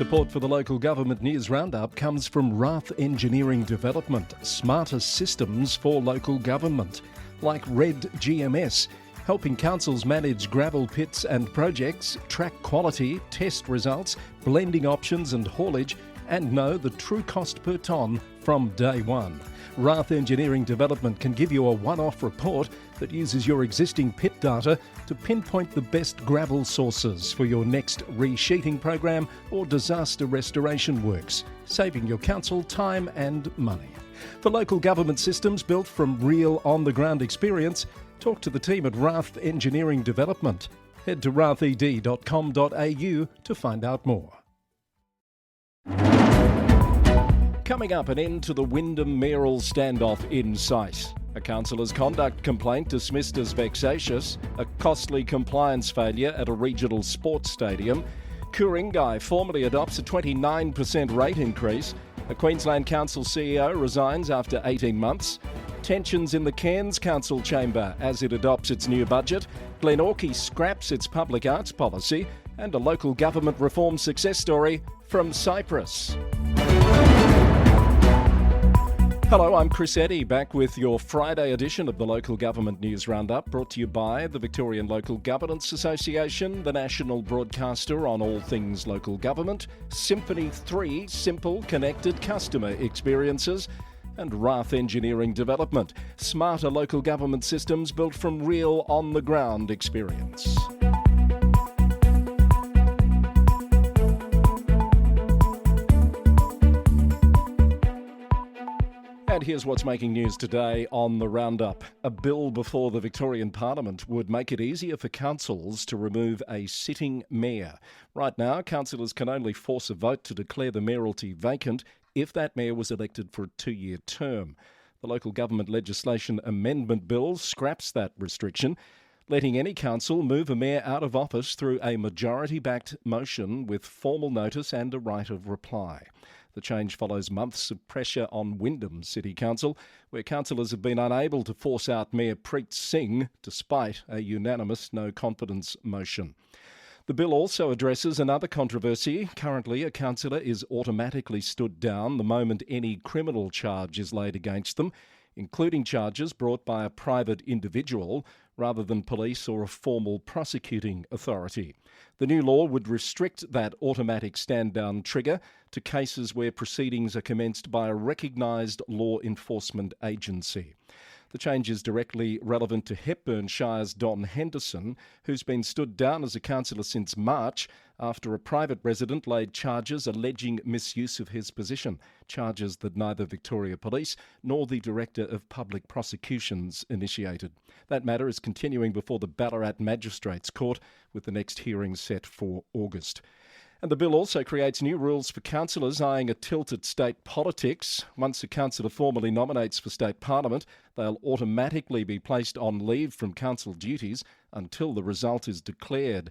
Support for the local government news roundup comes from Rath Engineering Development, smarter systems for local government, like Red GMS, helping councils manage gravel pits and projects, track quality, test results, blending options and haulage, and know the true cost per tonne from day one. Rath Engineering Development can give you a one-off report that uses your existing pit data to pinpoint the best gravel sources for your next resheeting program or disaster restoration works, saving your council time and money. For local government systems built from real on-the-ground experience, talk to the team at Rath Engineering Development. Head to rathed.com.au to find out more. Coming up, an end to the Wyndham mayoral standoff in sight. A councillor's conduct complaint dismissed as vexatious. A costly compliance failure at a regional sports stadium. Ku-ring-gai formally adopts a 29% rate increase. A Queensland Council CEO resigns after 18 months. Tensions in the Cairns Council chamber as it adopts its new budget. Glenorchy scraps its public arts policy. And a local government reform success story from Cyprus. Hello, I'm Chris Eddy, back with your Friday edition of the Local Government News Roundup, brought to you by the Victorian Local Governance Association, the national broadcaster on all things local government, Symphony 3 simple, connected customer experiences, and Rath Engineering Development, smarter local government systems built from real on-the-ground experience. And here's what's making news today on the Roundup. A bill before the Victorian Parliament would make it easier for councils to remove a sitting mayor. Right now, councillors can only force a vote to declare the mayoralty vacant if that mayor was elected for a 2-year term. The Local Government Legislation Amendment Bill scraps that restriction, letting any council move a mayor out of office through a majority-backed motion with formal notice and a right of reply. The change follows months of pressure on Wyndham City Council, where councillors have been unable to force out Mayor Preet Singh despite a unanimous no-confidence motion. The bill also addresses another controversy. Currently, a councillor is automatically stood down the moment any criminal charge is laid against them, including charges brought by a private individual rather than police or a formal prosecuting authority. The new law would restrict that automatic stand-down trigger to cases where proceedings are commenced by a recognised law enforcement agency. The change is directly relevant to Hepburn Shire's Don Henderson, who's been stood down as a councillor since March after a private resident laid charges alleging misuse of his position, charges that neither Victoria Police nor the Director of Public Prosecutions initiated. That matter is continuing before the Ballarat Magistrates Court, with the next hearing set for August. And the bill also creates new rules for councillors eyeing a tilt at state politics. Once a councillor formally nominates for state parliament, they'll automatically be placed on leave from council duties until the result is declared.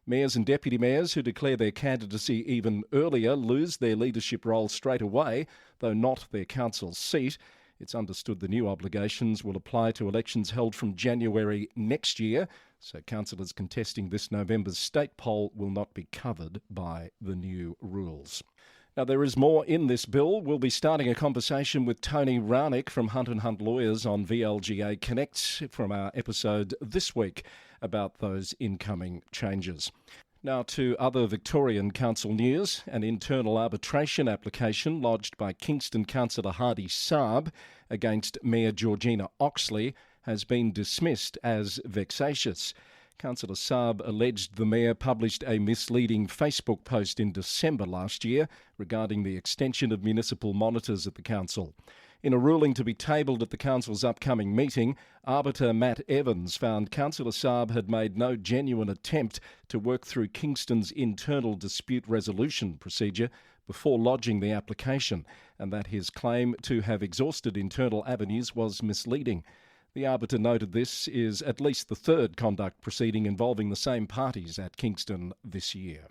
Mayors and deputy mayors who declare their candidacy even earlier lose their leadership role straight away, though not their council seat. It's understood the new obligations will apply to elections held from January next year, so councillors contesting this November's state poll will not be covered by the new rules. Now, there is more in this bill. We'll be starting a conversation with Tony Roundup from Hunt & Hunt Lawyers on VLGA Connect from our episode this week about those incoming changes. Now to other Victorian Council news. An internal arbitration application lodged by Kingston Councillor Hardy Saab against Mayor Georgina Oxley has been dismissed as vexatious. Councillor Saab alleged the Mayor published a misleading Facebook post in December last year regarding the extension of municipal monitors at the council. In a ruling to be tabled at the council's upcoming meeting, arbiter Matt Evans found Councillor Saab had made no genuine attempt to work through Kingston's internal dispute resolution procedure before lodging the application, and that his claim to have exhausted internal avenues was misleading. The arbiter noted this is at least the third conduct proceeding involving the same parties at Kingston this year.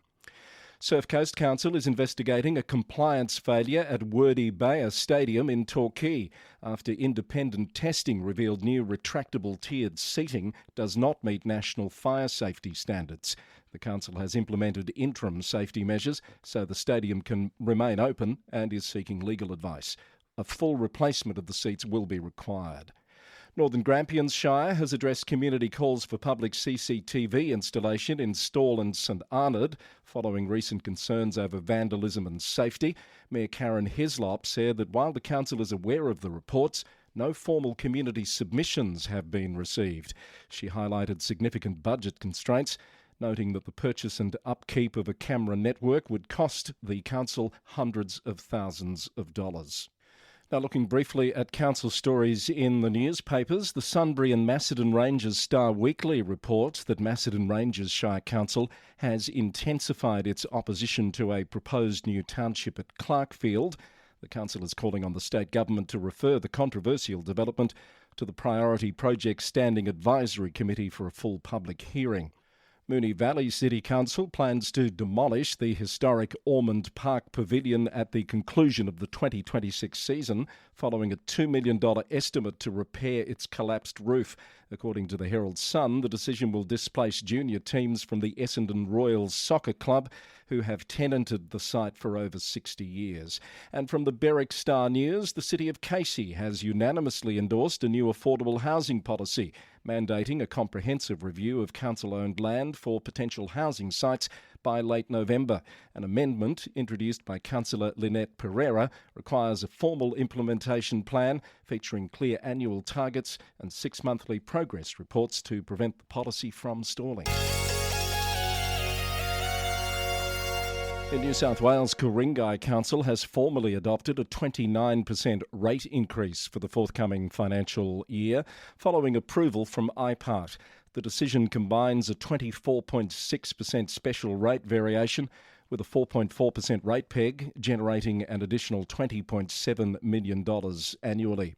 Surf Coast Council is investigating a compliance failure at Ku-ring-gai Stadium in Torquay after independent testing revealed new retractable tiered seating does not meet national fire safety standards. The council has implemented interim safety measures so the stadium can remain open and is seeking legal advice. A full replacement of the seats will be required. Northern Grampians Shire has addressed community calls for public CCTV installation in Stawell and St Arnaud following recent concerns over vandalism and safety. Mayor Karen Hislop said that while the council is aware of the reports, no formal community submissions have been received. She highlighted significant budget constraints, noting that the purchase and upkeep of a camera network would cost the council hundreds of thousands of dollars. Now, looking briefly at council stories in the newspapers, the Sunbury and Macedon Rangers Star Weekly reports that Macedon Rangers Shire Council has intensified its opposition to a proposed new township at Clarkfield. The council is calling on the state government to refer the controversial development to the Priority Project Standing Advisory Committee for a full public hearing. Moonee Valley City Council plans to demolish the historic Ormond Park Pavilion at the conclusion of the 2026 season, following a $2 million estimate to repair its collapsed roof. According to the Herald Sun, the decision will displace junior teams from the Essendon Royals Soccer Club, who have tenanted the site for over 60 years. And from the Berwick Star News, the City of Casey has unanimously endorsed a new affordable housing policy, mandating a comprehensive review of council-owned land for potential housing sites by late November. An amendment introduced by Councillor Lynette Pereira requires a formal implementation plan featuring clear annual targets and 6 monthly progress reports to prevent the policy from stalling. In New South Wales, Ku-ring-gai Council has formally adopted a 29% rate increase for the forthcoming financial year, following approval from IPART. The decision combines a 24.6% special rate variation with a 4.4% rate peg, generating an additional $20.7 million annually.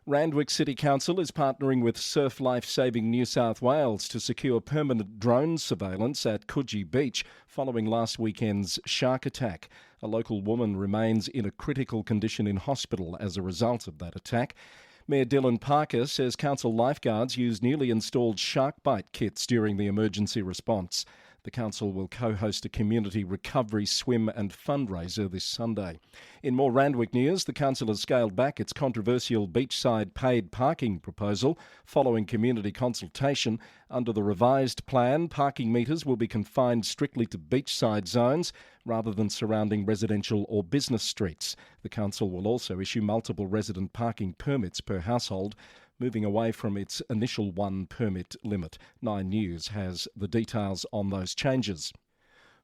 Randwick City Council is partnering with Surf Life Saving New South Wales to secure permanent drone surveillance at Coogee Beach following last weekend's shark attack. A local woman remains in a critical condition in hospital as a result of that attack. Mayor Dylan Parker says council lifeguards used newly installed shark bite kits during the emergency response. The council will co-host a community recovery swim and fundraiser this Sunday. In more Randwick news, the council has scaled back its controversial beachside paid parking proposal following community consultation. Under the revised plan, parking meters will be confined strictly to beachside zones rather than surrounding residential or business streets. The council will also issue multiple resident parking permits per household, moving away from its initial one permit limit. 9 News has the details on those changes.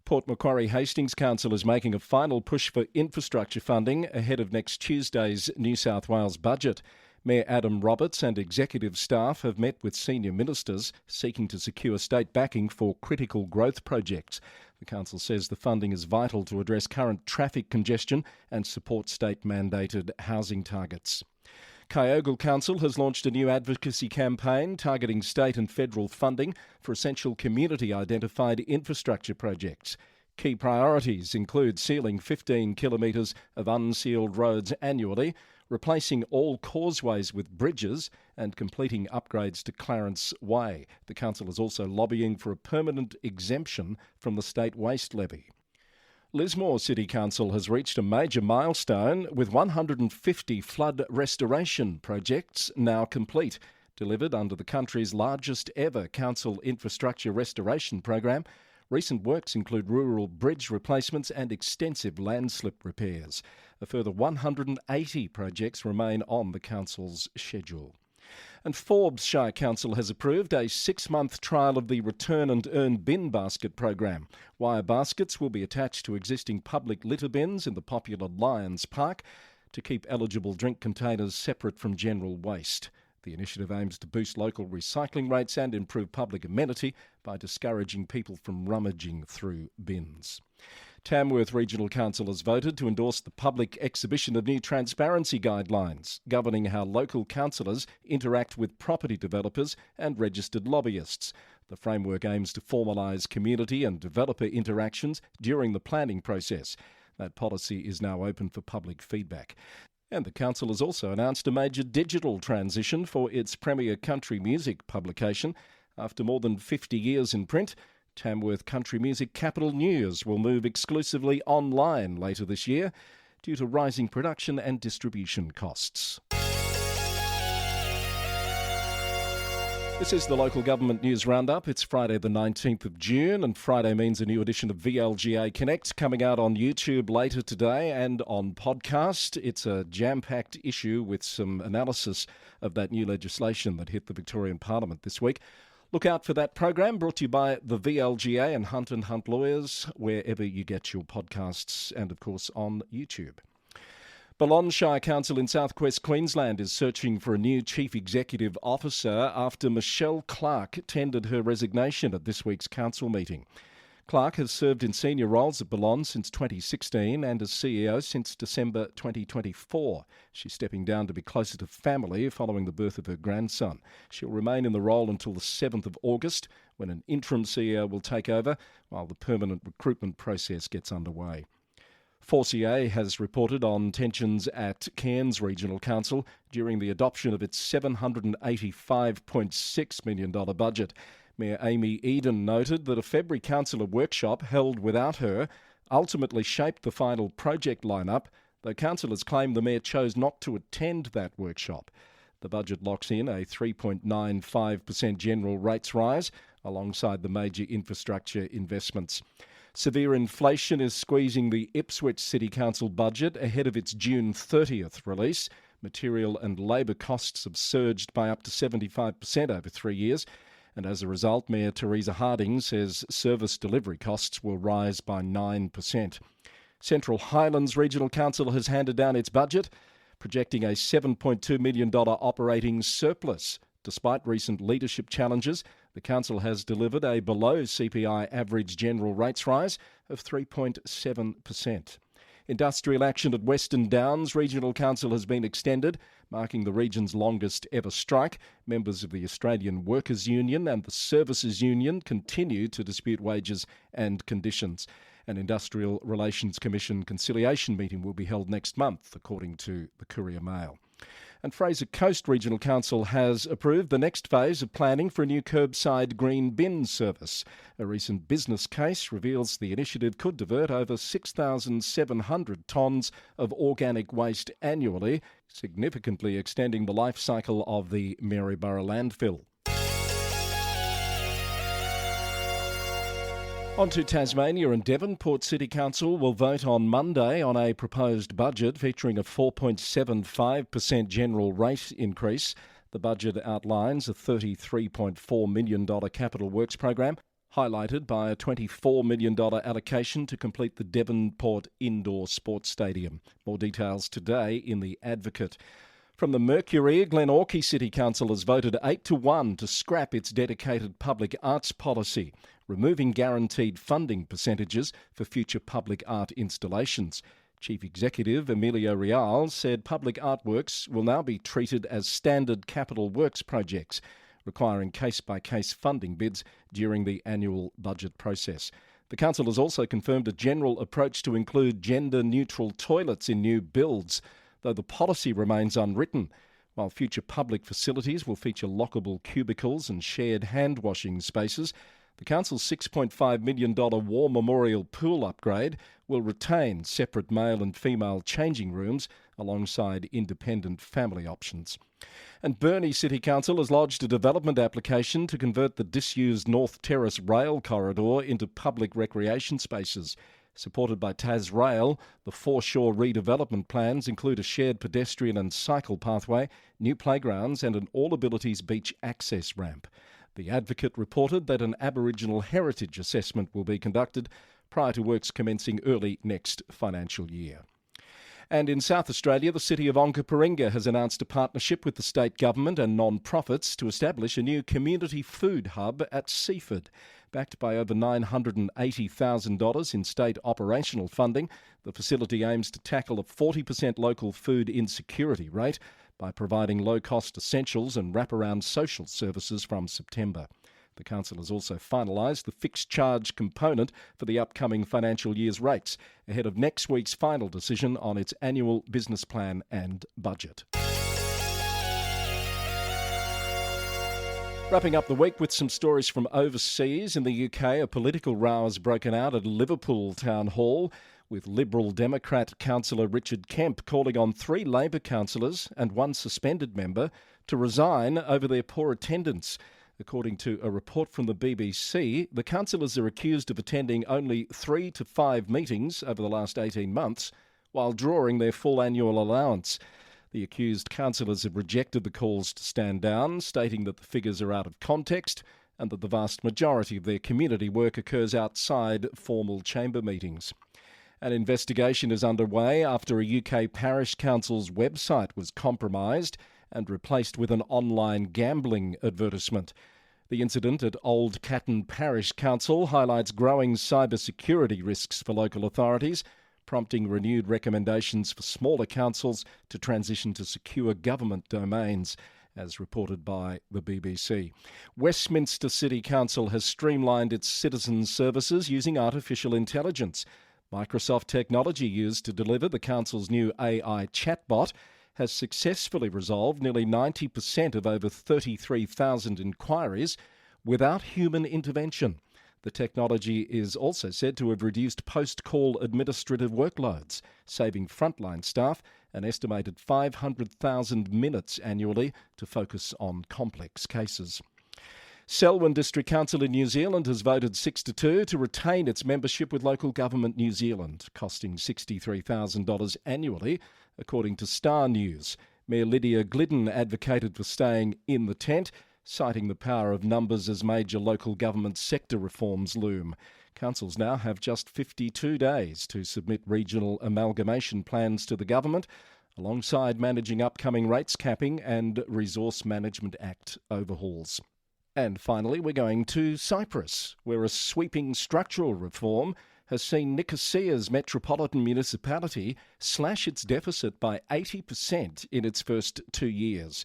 Port Macquarie Hastings Council is making a final push for infrastructure funding ahead of next Tuesday's New South Wales budget. Mayor Adam Roberts and executive staff have met with senior ministers seeking to secure state backing for critical growth projects. The council says the funding is vital to address current traffic congestion and support state-mandated housing targets. Kyogle Council has launched a new advocacy campaign targeting state and federal funding for essential community-identified infrastructure projects. Key priorities include sealing 15 kilometres of unsealed roads annually, replacing all causeways with bridges and completing upgrades to Clarence Way. The council is also lobbying for a permanent exemption from the state waste levy. Lismore City Council has reached a major milestone with 150 flood restoration projects now complete, delivered under the country's largest ever council infrastructure restoration program. Recent works include rural bridge replacements and extensive landslip repairs. A further 180 projects remain on the council's schedule. And Forbes Shire Council has approved a 6-month trial of the Return and Earn bin basket program. Wire baskets will be attached to existing public litter bins in the popular Lions Park to keep eligible drink containers separate from general waste. The initiative aims to boost local recycling rates and improve public amenity by discouraging people from rummaging through bins. Tamworth Regional Council has voted to endorse the public exhibition of new transparency guidelines governing how local councillors interact with property developers and registered lobbyists. The framework aims to formalise community and developer interactions during the planning process. That policy is now open for public feedback. And the council has also announced a major digital transition for its premier country music publication. After more than 50 years in print, Tamworth Country Music Capital News will move exclusively online later this year due to rising production and distribution costs. This is the Local Government News Roundup. It's Friday the 19th of June, and Friday means a new edition of VLGA Connect coming out on YouTube later today and on podcast. It's a jam-packed issue with some analysis of that new legislation that hit the Victorian Parliament this week. Look out for that program, brought to you by the VLGA and Hunt & Hunt Lawyers, wherever you get your podcasts and, of course, on YouTube. Balonne Shire Council in southwest Queensland is searching for a new Chief Executive Officer after Michelle Clark tendered her resignation at this week's council meeting. Clark has served in senior roles at Balonne since 2016 and as CEO since December 2024. She's stepping down to be closer to family following the birth of her grandson. She'll remain in the role until the 7th of August, when an interim CEO will take over while the permanent recruitment process gets underway. 4CA has reported on tensions at Cairns Regional Council during the adoption of its $785.6 million budget. Mayor Amy Eden noted that a February councillor workshop held without her ultimately shaped the final project lineup, though councillors claim the mayor chose not to attend that workshop. The budget locks in a 3.95% general rates rise alongside the major infrastructure investments. Severe inflation is squeezing the Ipswich City Council budget ahead of its June 30th release. Material and labour costs have surged by up to 75% over 3 years. And as a result, Mayor Teresa Harding says service delivery costs will rise by 9%. Central Highlands Regional Council has handed down its budget, projecting a $7.2 million operating surplus. Despite recent leadership challenges, the council has delivered a below CPI average general rates rise of 3.7%. Industrial action at Western Downs Regional Council has been extended, marking the region's longest ever strike. Members of the Australian Workers' Union and the Services Union continue to dispute wages and conditions. An Industrial Relations Commission conciliation meeting will be held next month, according to the Courier Mail. And Fraser Coast Regional Council has approved the next phase of planning for a new curbside green bin service. A recent business case reveals the initiative could divert over 6,700 tonnes of organic waste annually, significantly extending the life cycle of the Maryborough landfill. On to Tasmania, and Devonport City Council will vote on Monday on a proposed budget featuring a 4.75% general rate increase. The budget outlines a $33.4 million capital works program, highlighted by a $24 million allocation to complete the Devonport Indoor Sports Stadium. More details today in The Advocate. From the Mercury, Glenorchy City Council has voted 8-1 to scrap its dedicated public arts policy, removing guaranteed funding percentages for future public art installations. Chief Executive Emilio Real said public artworks will now be treated as standard capital works projects, requiring case-by-case funding bids during the annual budget process. The council has also confirmed a general approach to include gender-neutral toilets in new builds, though the policy remains unwritten. While future public facilities will feature lockable cubicles and shared hand-washing spaces, the council's $6.5 million War Memorial pool upgrade will retain separate male and female changing rooms alongside independent family options. And Burnie City Council has lodged a development application to convert the disused North Terrace rail corridor into public recreation spaces. Supported by Tasrail, the foreshore redevelopment plans include a shared pedestrian and cycle pathway, new playgrounds and an all-abilities beach access ramp. The Advocate reported that an Aboriginal heritage assessment will be conducted prior to works commencing early next financial year. And in South Australia, the city of Ku-ring-gai has announced a partnership with the state government and non-profits to establish a new community food hub at Seaford. Backed by over $980,000 in state operational funding, the facility aims to tackle a 40% local food insecurity rate by providing low-cost essentials and wraparound social services from September. The council has also finalised the fixed charge component for the upcoming financial year's rates, ahead of next week's final decision on its annual business plan and budget. Wrapping up the week with some stories from overseas. In the UK, a political row has broken out at Liverpool Town Hall, with Liberal Democrat councillor Richard Kemp calling on 3 Labor councillors and 1 suspended member to resign over their poor attendance. According to a report from the BBC, the councillors are accused of attending only 3 to 5 meetings over the last 18 months, while drawing their full annual allowance. The accused councillors have rejected the calls to stand down, stating that the figures are out of context and that the vast majority of their community work occurs outside formal chamber meetings. An investigation is underway after a UK parish council's website was compromised and replaced with an online gambling advertisement. The incident at Old Catton Parish Council highlights growing cybersecurity risks for local authorities, prompting renewed recommendations for smaller councils to transition to secure government domains, as reported by the BBC. Westminster City Council has streamlined its citizen services using artificial intelligence. Microsoft technology used to deliver the council's new AI chatbot has successfully resolved nearly 90% of over 33,000 inquiries without human intervention. The technology is also said to have reduced post-call administrative workloads, saving frontline staff an estimated 500,000 minutes annually to focus on complex cases. Selwyn District Council in New Zealand has voted 6-2 to retain its membership with Local Government New Zealand, costing $63,000 annually, according to Star News. Mayor Lydia Glidden advocated for staying in the tent, citing the power of numbers as major local government sector reforms loom. Councils now have just 52 days to submit regional amalgamation plans to the government, alongside managing upcoming rates capping and Resource Management Act overhauls. And finally, we're going to Cyprus, where a sweeping structural reform has seen Nicosia's metropolitan municipality slash its deficit by 80% in its first 2 years.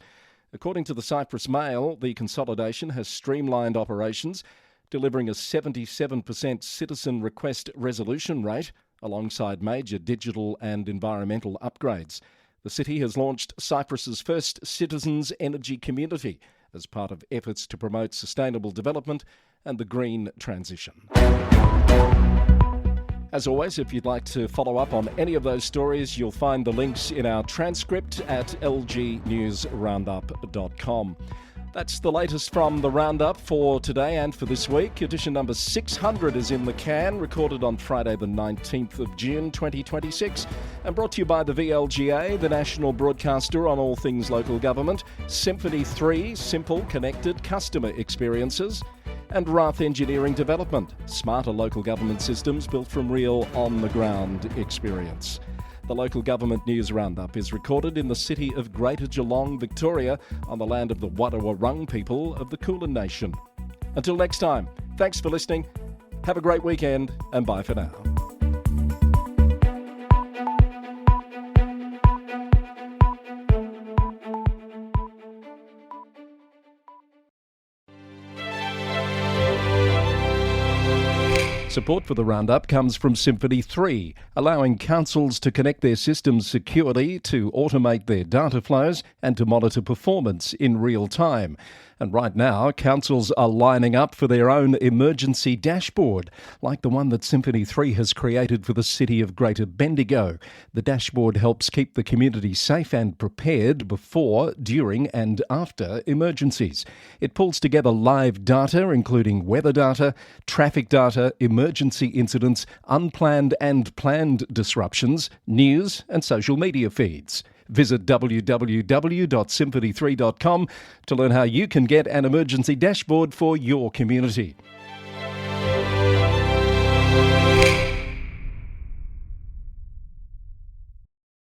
According to the Cyprus Mail, the consolidation has streamlined operations, delivering a 77% citizen request resolution rate alongside major digital and environmental upgrades. The city has launched Cyprus's first citizens' energy community as part of efforts to promote sustainable development and the green transition. As always, if you'd like to follow up on any of those stories, you'll find the links in our transcript at lgnewsroundup.com. That's the latest from the Roundup for today and for this week. Edition number 600 is in the can, recorded on Friday the 19th of June 2026, and brought to you by the VLGA, the national broadcaster on all things local government, Symphony 3, simple, connected customer experiences, and Rath Engineering Development, smarter local government systems built from real on-the-ground experience. The Local Government News Roundup is recorded in the city of Greater Geelong, Victoria, on the land of the Wadawurrung people of the Kulin Nation. Until next time, thanks for listening, have a great weekend, and bye for now. Support for the Roundup comes from Symphony 3, allowing councils to connect their systems securely, to automate their data flows and to monitor performance in real time. And right now, councils are lining up for their own emergency dashboard, like the one that Symphony 3 has created for the city of Greater Bendigo. The dashboard helps keep the community safe and prepared before, during and after emergencies. It pulls together live data, including weather data, traffic data, emergency incidents, unplanned and planned disruptions, news and social media feeds. Visit www.symphony3.com to learn how you can get an emergency dashboard for your community.